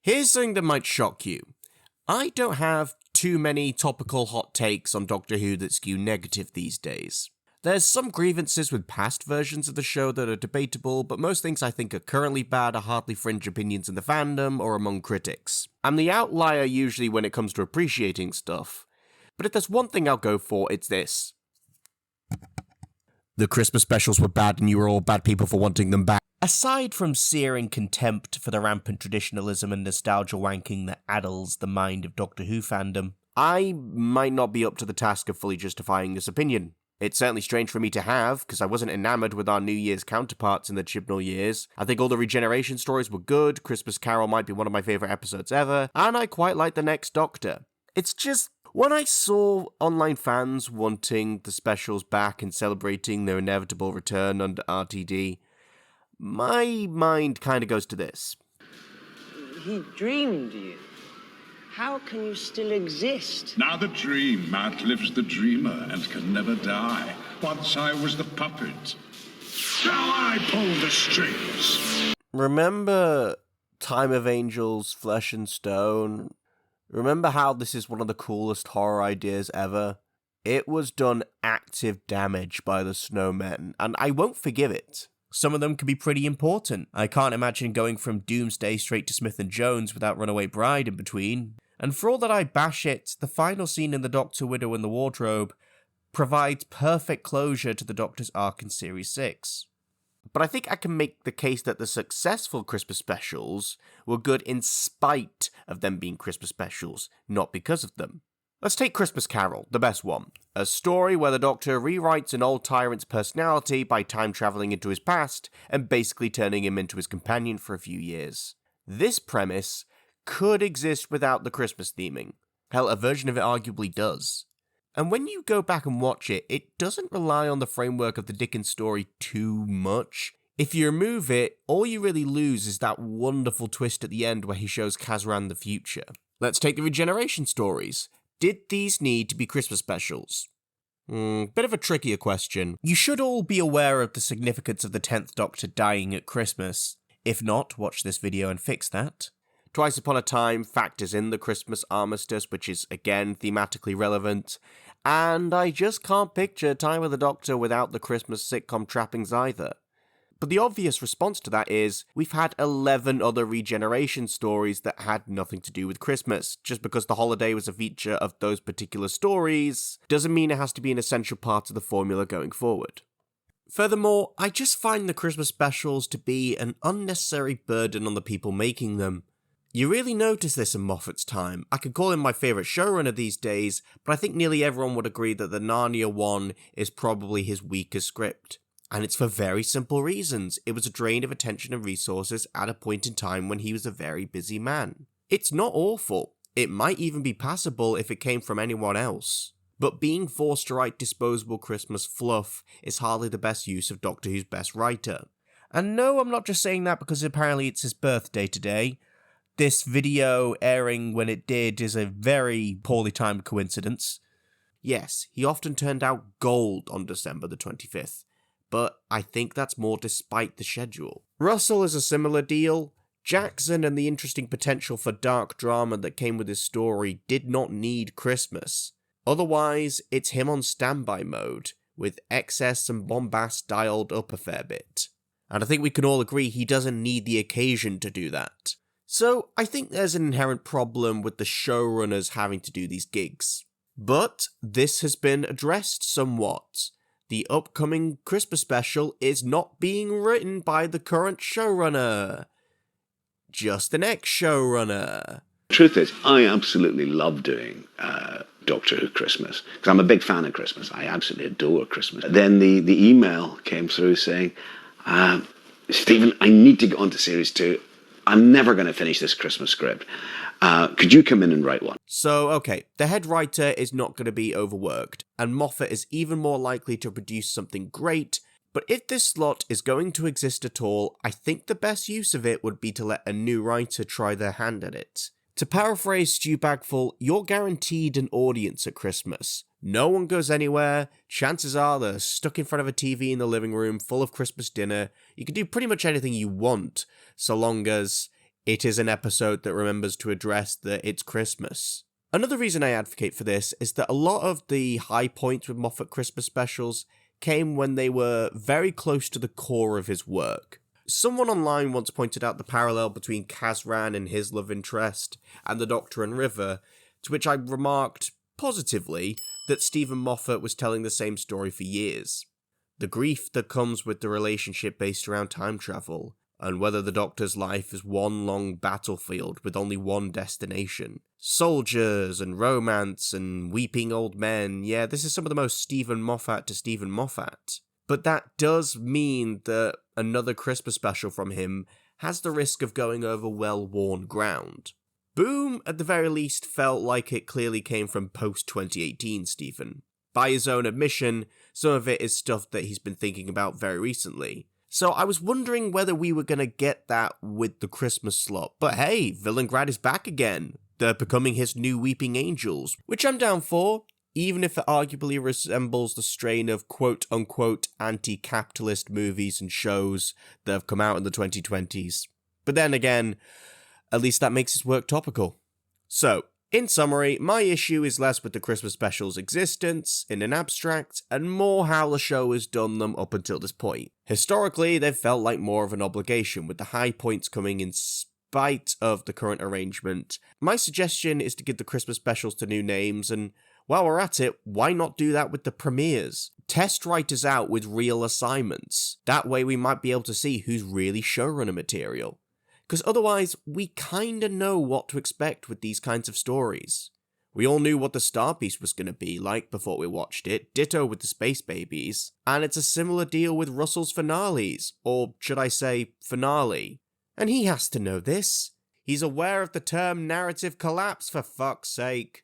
Here's something that might shock you. I don't have too many topical hot takes on Doctor Who that skew negative these days. There's some grievances with past versions of the show that are debatable, but most things I think are currently bad are hardly fringe opinions in the fandom or among critics. I'm the outlier usually when it comes to appreciating stuff, but if there's one thing I'll go for, it's this. The Christmas specials were bad and you were all bad people for wanting them back. Aside from searing contempt for the rampant traditionalism and nostalgia wanking that addles the mind of Doctor Who fandom, I might not be up to the task of fully justifying this opinion. It's certainly strange for me to have, because I wasn't enamoured with our New Year's counterparts in the Chibnall years. I think all the regeneration stories were good, Christmas Carol might be one of my favourite episodes ever, and I quite like The Next Doctor. It's just, when I saw online fans wanting the specials back and celebrating their inevitable return under RTD, my mind kind of goes to this. He dreamed you. How can you still exist? Now the dream outlives the dreamer and can never die. Once I was the puppet. Now I pull the strings. Remember Time of Angels, Flesh and Stone? Remember how this is one of the coolest horror ideas ever? It was done active damage by the Snowmen, and I won't forgive it. Some of them can be pretty important. I can't imagine going from Doomsday straight to Smith & Jones without Runaway Bride in between. And for all that I bash it, the final scene in The Doctor, Widow and the Wardrobe provides perfect closure to the Doctor's arc in Series 6. But I think I can make the case that the successful Christmas specials were good in spite of them being Christmas specials, not because of them. Let's take Christmas Carol, the best one. A story where the Doctor rewrites an old tyrant's personality by time-travelling into his past and basically turning him into his companion for a few years. This premise could exist without the Christmas theming. Hell, a version of it arguably does. And when you go back and watch it, it doesn't rely on the framework of the Dickens story too much. If you remove it, all you really lose is that wonderful twist at the end where he shows Kazran the future. Let's take the regeneration stories. Did these need to be Christmas specials? Bit of a trickier question. You should all be aware of the significance of the 10th Doctor dying at Christmas. If not, watch this video and fix that. Twice Upon a Time factors in the Christmas armistice, which is again thematically relevant, and I just can't picture Time with the Doctor without the Christmas sitcom trappings either. But the obvious response to that is, we've had 11 other regeneration stories that had nothing to do with Christmas. Just because the holiday was a feature of those particular stories, doesn't mean it has to be an essential part of the formula going forward. Furthermore, I just find the Christmas specials to be an unnecessary burden on the people making them. You really notice this in Moffat's time. I could call him my favourite showrunner these days, but I think nearly everyone would agree that the Narnia one is probably his weakest script. And it's for very simple reasons. It was a drain of attention and resources at a point in time when he was a very busy man. It's not awful. It might even be passable if it came from anyone else. But being forced to write disposable Christmas fluff is hardly the best use of Doctor Who's best writer. And no, I'm not just saying that because apparently it's his birthday today. This video airing when it did is a very poorly timed coincidence. Yes, he often turned out gold on December the 25th, but I think that's more despite the schedule. Russell is a similar deal. Jackson and the interesting potential for dark drama that came with his story did not need Christmas. Otherwise, it's him on standby mode, with excess and bombast dialed up a fair bit. And I think we can all agree he doesn't need the occasion to do that. So I think there's an inherent problem with the showrunners having to do these gigs. But this has been addressed somewhat. The upcoming Christmas special is not being written by the current showrunner, just the next showrunner. Truth is, I absolutely love doing Doctor Who Christmas, because I'm a big fan of Christmas. I absolutely adore Christmas. Then the email came through saying, Stephen, I need to get on to Series 2. I'm never going to finish this Christmas script. Could you come in and write one? So, okay, the head writer is not going to be overworked, and Moffat is even more likely to produce something great, but if this slot is going to exist at all, I think the best use of it would be to let a new writer try their hand at it. To paraphrase Stu Bagfull, you're guaranteed an audience at Christmas. No one goes anywhere, chances are they're stuck in front of a TV in the living room full of Christmas dinner. You can do pretty much anything you want, so long as it is an episode that remembers to address that it's Christmas. Another reason I advocate for this is that a lot of the high points with Moffat Christmas specials came when they were very close to the core of his work. Someone online once pointed out the parallel between Kazran and his love interest and the Doctor and River, to which I remarked, positively, that Stephen Moffat was telling the same story for years. The grief that comes with the relationship based around time travel, and whether the Doctor's life is one long battlefield with only one destination. Soldiers and romance and weeping old men, yeah, this is some of the most Stephen Moffat to Stephen Moffat. But that does mean that another Christmas special from him has the risk of going over well-worn ground. Boom, at the very least, felt like it clearly came from post-2018 Stephen. By his own admission, some of it is stuff that he's been thinking about very recently. So I was wondering whether we were going to get that with the Christmas slot. But hey, Villaingrad is back again. They're becoming his new Weeping Angels, which I'm down for, even if it arguably resembles the strain of quote-unquote anti-capitalist movies and shows that have come out in the 2020s. But then again, at least that makes his work topical. So, in summary, my issue is less with the Christmas special's existence, in an abstract, and more how the show has done them up until this point. Historically, they've felt like more of an obligation, with the high points coming in spite of the current arrangement. My suggestion is to give the Christmas specials to new names, and while we're at it, why not do that with the premieres? Test writers out with real assignments. That way we might be able to see who's really showrunner material. Because otherwise, we kinda know what to expect with these kinds of stories. We all knew what the Star Piece was gonna be like before we watched it, ditto with the Space Babies, and it's a similar deal with Russell's finales, or should I say, finale. And he has to know this. He's aware of the term narrative collapse, for fuck's sake.